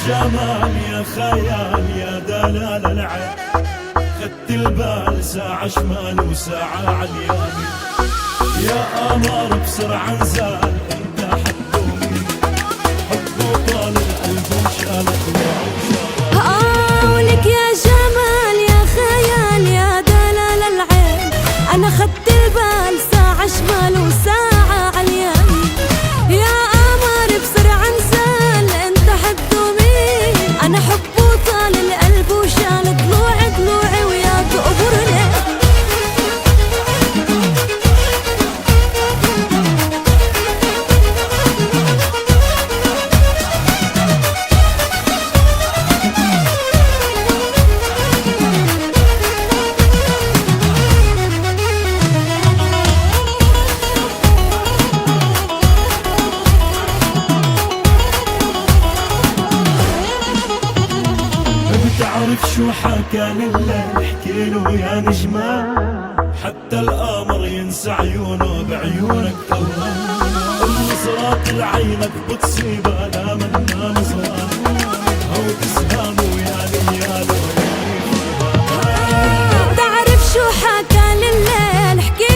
جمال يا خيال يا دلال العين، خدت البال ساعة شمال وساعة عاليمين. يا قمر بسرعة انزال انت حبوني، حبه طال القلب وشالك ولك يا جمال يا خيال يا دلال العين، انا خدت البال ساعة شمال وساعة عاليمين. يا قمر بسرعة انزال انت حبوني، انا حبه طال القلب وشال ضلوعي ضلوعي وياك قبرني. بتعرف شو حكى لليل احكيله يا نجمة، حتى القمر ينسى عيونه بعيونك توهان. نظرات لعينك بتصيب ألام